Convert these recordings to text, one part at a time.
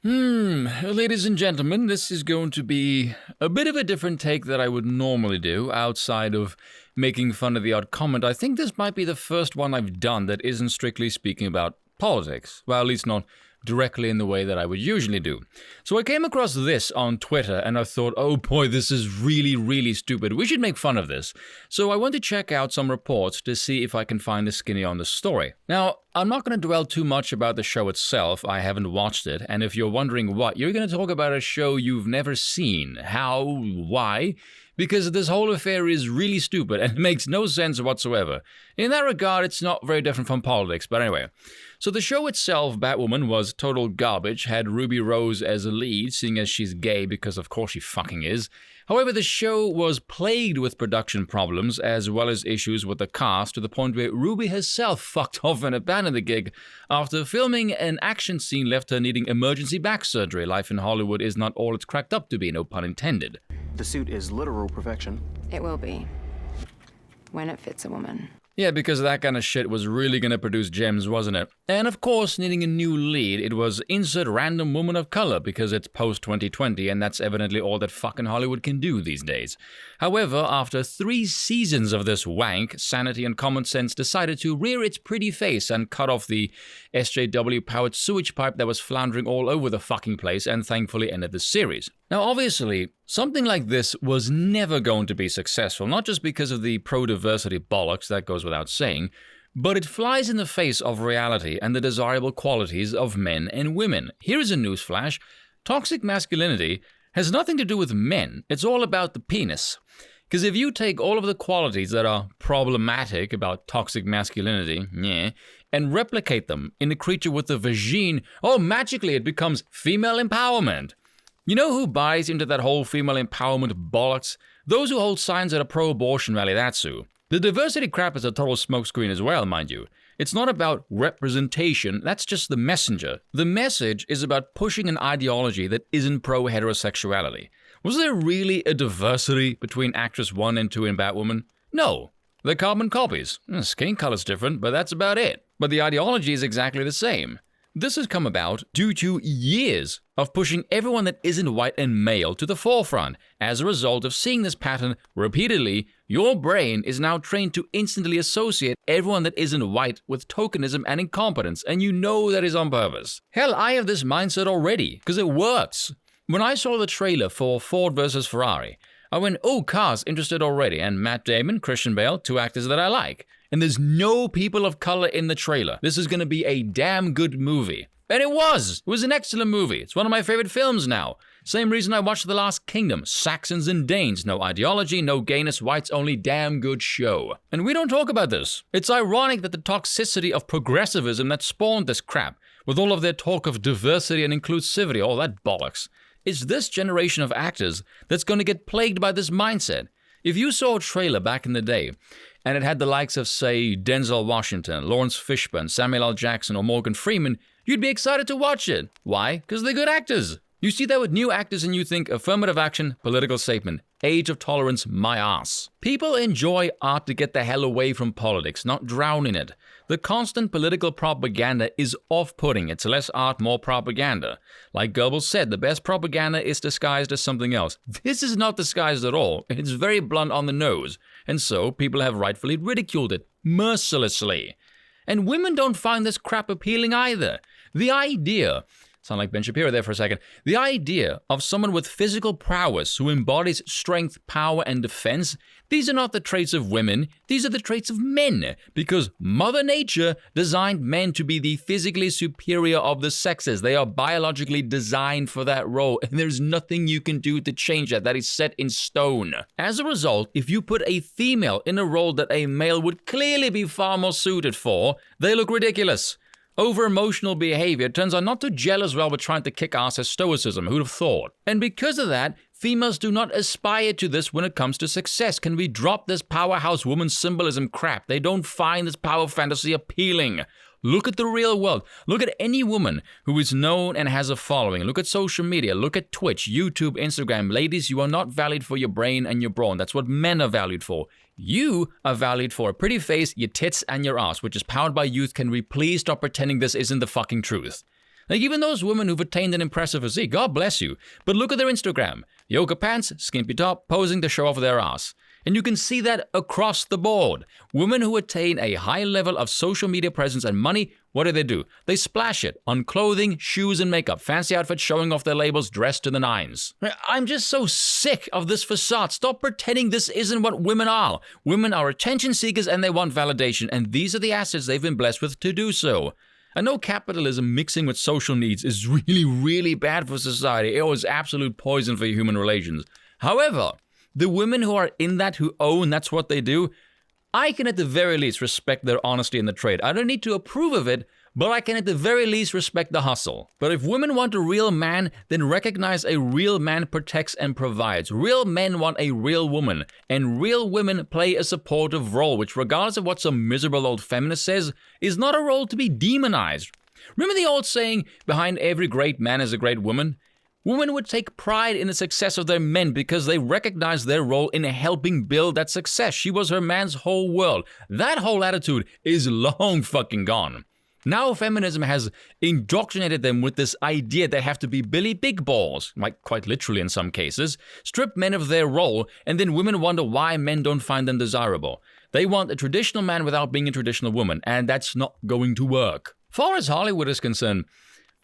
Ladies and gentlemen, this is going to be a bit of a different take that I would normally do outside of making fun of the odd comment. I think this might be the first one I've done that isn't strictly speaking about politics. Well, at least not directly in the way that I would usually do. So I came across this on Twitter and I thought, oh boy, this is really, really stupid. We should make fun of this. So I went to check out some reports to see if I can find the skinny on the story. Now, I'm not going to dwell too much about the show itself. I haven't watched it. And if you're wondering what, you're going to talk about a show you've never seen. How? Why? Because this whole affair is really stupid and makes no sense whatsoever. In that regard, it's not very different from politics, but anyway. So the show itself, Batwoman, was total garbage, had Ruby Rose as a lead, seeing as she's gay because of course she fucking is. However, the show was plagued with production problems as well as issues with the cast to the point where Ruby herself fucked off and abandoned the gig after filming an action scene left her needing emergency back surgery. Life in Hollywood is not all it's cracked up to be, no pun intended. The suit is literal perfection. It will be. When it fits a woman. Yeah, because that kind of shit was really gonna produce gems, wasn't it? And of course, needing a new lead, it was insert random woman of color because it's post-2020 and that's evidently all that fucking Hollywood can do these days. However, after 3 seasons of this wank, Sanity and Common Sense decided to rear its pretty face and cut off the SJW-powered sewage pipe that was floundering all over the fucking place and thankfully ended the series. Now, obviously, something like this was never going to be successful, not just because of the pro-diversity bollocks, that goes without saying, but it flies in the face of reality and the desirable qualities of men and women. Here is a newsflash. Toxic masculinity has nothing to do with men. It's all about the penis. Because if you take all of the qualities that are problematic about toxic masculinity, and replicate them in a creature with a vagine, oh, magically it becomes female empowerment. You know who buys into that whole female empowerment bollocks? Those who hold signs at a pro-abortion rally, that's who. The diversity crap is a total smokescreen as well, mind you. It's not about representation, that's just the messenger. The message is about pushing an ideology that isn't pro-heterosexuality. Was there really a diversity between actress 1 and 2 in Batwoman? No. They're carbon copies. Skin color's different, but that's about it. But the ideology is exactly the same. This has come about due to years of pushing everyone that isn't white and male to the forefront. As a result of seeing this pattern repeatedly, your brain is now trained to instantly associate everyone that isn't white with tokenism and incompetence, and you know that is on purpose. Hell, I have this mindset already, because it works. When I saw the trailer for Ford vs. Ferrari, I went, oh, cars interested already, and Matt Damon, Christian Bale, 2 actors that I like. And there's no people of color in the trailer. This is going to be a damn good movie. And it was! It was an excellent movie. It's one of my favorite films now. Same reason I watched The Last Kingdom. Saxons and Danes. No ideology, no gayness, whites, only damn good show. And we don't talk about this. It's ironic that the toxicity of progressivism that spawned this crap, with all of their talk of diversity and inclusivity, all that bollocks, it's this generation of actors that's going to get plagued by this mindset. If you saw a trailer back in the day, and it had the likes of, say, Denzel Washington, Lawrence Fishburne, Samuel L. Jackson, or Morgan Freeman, you'd be excited to watch it. Why? Because they're good actors. You see that with new actors and you think affirmative action, political statement, age of tolerance, my ass. People enjoy art to get the hell away from politics, not drown in it. The constant political propaganda is off-putting. It's less art, more propaganda. Like Goebbels said, the best propaganda is disguised as something else. This is not disguised at all. It's very blunt on the nose. And so people have rightfully ridiculed it, mercilessly. And women don't find this crap appealing either. The idea... Sound like Ben Shapiro there for a second. The idea of someone with physical prowess who embodies strength, power, and defense, these are not the traits of women, these are the traits of men, because Mother Nature designed men to be the physically superior of the sexes. They are biologically designed for that role, and there's nothing you can do to change that. That is set in stone. As a result, if you put a female in a role that a male would clearly be far more suited for, they look ridiculous. Over-emotional behavior turns out not to gel as well with trying to kick ass as stoicism, who'd have thought. And because of that, females do not aspire to this when it comes to success. Can we drop this powerhouse woman symbolism crap? They don't find this power fantasy appealing. Look at the real world. Look at any woman who is known and has a following. Look at social media. Look at Twitch, YouTube, Instagram. Ladies, you are not valued for your brain and your brawn. That's what men are valued for. You are valued for a pretty face, your tits, and your ass, which is powered by youth. Can we please stop pretending this isn't the fucking truth? Like even those women who've attained an impressive physique, God bless you. But look at their Instagram. Yoga pants, skimpy top, posing to show off their ass. And you can see that across the board. Women who attain a high level of social media presence and money, what do? They splash it on clothing, shoes, and makeup. Fancy outfits showing off their labels, dressed to the nines. I'm just so sick of this facade. Stop pretending this isn't what women are. Women are attention seekers and they want validation. And these are the assets they've been blessed with to do so. I know capitalism mixing with social needs is really, really bad for society. It was absolute poison for human relations. However, the women who are in that, who own that's what they do, I can at the very least respect their honesty in the trade. I don't need to approve of it, but I can at the very least respect the hustle. But if women want a real man, then recognize a real man protects and provides. Real men want a real woman, and real women play a supportive role, which regardless of what some miserable old feminist says, is not a role to be demonized. Remember the old saying, behind every great man is a great woman? Women would take pride in the success of their men because they recognize their role in helping build that success. She was her man's whole world. That whole attitude is long fucking gone. Now feminism has indoctrinated them with this idea they have to be Billy Big Balls, like quite literally in some cases, strip men of their role, and then women wonder why men don't find them desirable. They want a traditional man without being a traditional woman, and that's not going to work. Far as Hollywood is concerned,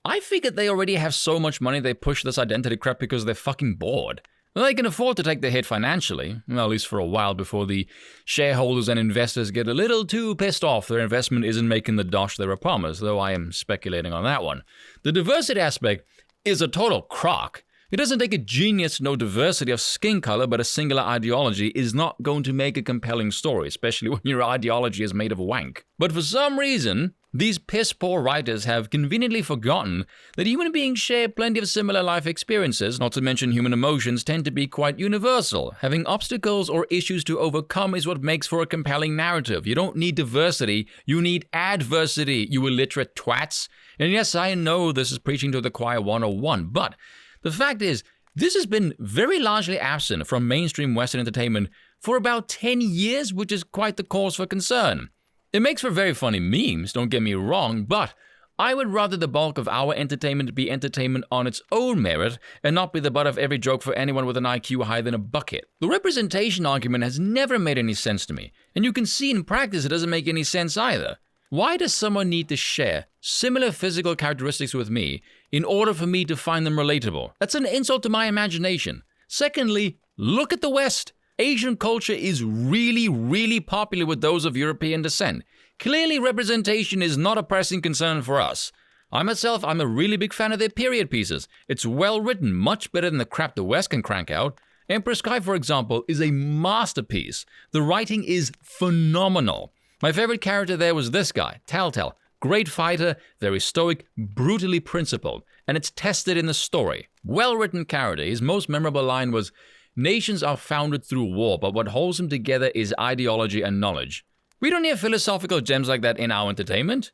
I figured they already have so much money they push this identity crap because they're fucking bored. They can afford to take the hit financially, well, at least for a while before the shareholders and investors get a little too pissed off their investment isn't making the dosh they were promised, though I am speculating on that one. The diversity aspect is a total crock. It doesn't take a genius to know diversity of skin color, but a singular ideology is not going to make a compelling story, especially when your ideology is made of wank. But for some reason, these piss-poor writers have conveniently forgotten that human beings share plenty of similar life experiences, not to mention human emotions tend to be quite universal. Having obstacles or issues to overcome is what makes for a compelling narrative. You don't need diversity, you need adversity, you illiterate twats. And yes, I know this is preaching to the choir 101, but the fact is, this has been very largely absent from mainstream Western entertainment for about 10 years, which is quite the cause for concern. It makes for very funny memes, don't get me wrong, but I would rather the bulk of our entertainment be entertainment on its own merit and not be the butt of every joke for anyone with an IQ higher than a bucket. The representation argument has never made any sense to me, and you can see in practice it doesn't make any sense either. Why does someone need to share similar physical characteristics with me in order for me to find them relatable? That's an insult to my imagination. Secondly, look at the West. Asian culture is really, really popular with those of European descent. Clearly, representation is not a pressing concern for us. I'm a really big fan of their period pieces. It's well written, much better than the crap the West can crank out. Emperor Sky, for example, is a masterpiece. The writing is phenomenal. My favorite character there was this guy, Telltale. Great fighter, very stoic, brutally principled, and it's tested in the story. Well-written character. His most memorable line was, "Nations are founded through war, but what holds them together is ideology and knowledge." We don't hear philosophical gems like that in our entertainment.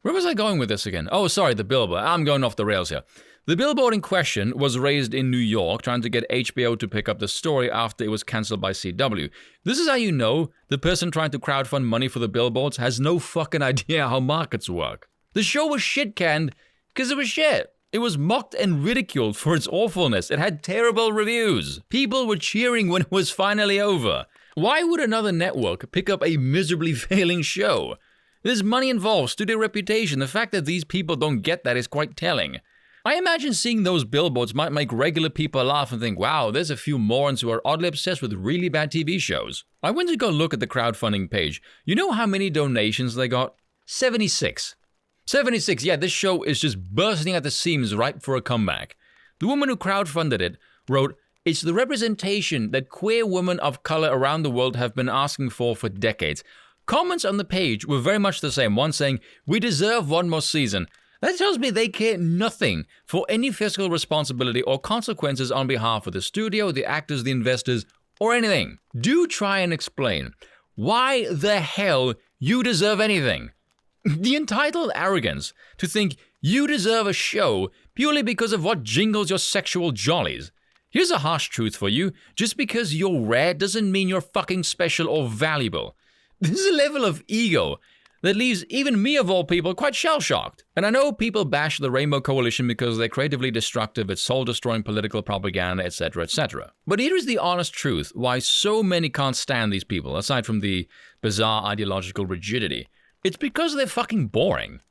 Where was I going with this again? Oh, sorry, the Billboard. I'm going off the rails here. The Billboard in question was raised in New York, trying to get HBO to pick up the story after it was cancelled by CW. This is how you know the person trying to crowdfund money for the billboards has no fucking idea how markets work. The show was shit-canned because it was shit. It was mocked and ridiculed for its awfulness. It had terrible reviews. People were cheering when it was finally over. Why would another network pick up a miserably failing show? There's money involved, studio reputation. The fact that these people don't get that is quite telling. I imagine seeing those billboards might make regular people laugh and think, wow, there's a few morons who are oddly obsessed with really bad TV shows. I went to go look at the crowdfunding page. You know how many donations they got? 76. 76, yeah, this show is just bursting at the seams ripe for a comeback. The woman who crowdfunded it wrote, "It's the representation that queer women of color around the world have been asking for decades." Comments on the page were very much the same. One saying, "We deserve one more season." That tells me they care nothing for any fiscal responsibility or consequences on behalf of the studio, the actors, the investors, or anything. Do try and explain why the hell you deserve anything. The entitled arrogance to think you deserve a show purely because of what jingles your sexual jollies. Here's a harsh truth for you. Just because you're rare doesn't mean you're fucking special or valuable. This is a level of ego that leaves even me of all people quite shell-shocked. And I know people bash the Rainbow Coalition because they're creatively destructive, it's soul-destroying political propaganda, etc., etc. But here is the honest truth why so many can't stand these people, aside from the bizarre ideological rigidity. It's because they're fucking boring.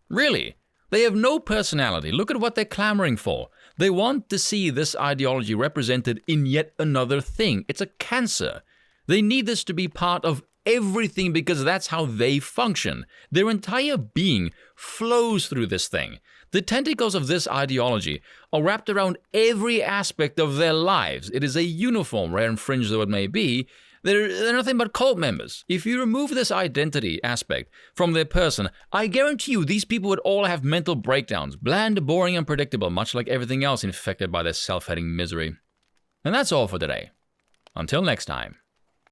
Really. They have no personality. Look at what they're clamoring for. They want to see this ideology represented in yet another thing. It's a cancer. They need this to be part of everything because that's how they function. Their entire being flows through this thing. The tentacles of this ideology are wrapped around every aspect of their lives. It is a uniform, rare and fringe though it may be. They're nothing but cult members. If you remove this identity aspect from their person, I guarantee you these people would all have mental breakdowns, bland, boring, and predictable, much like everything else infected by their self-hating misery. And that's all for today. Until next time.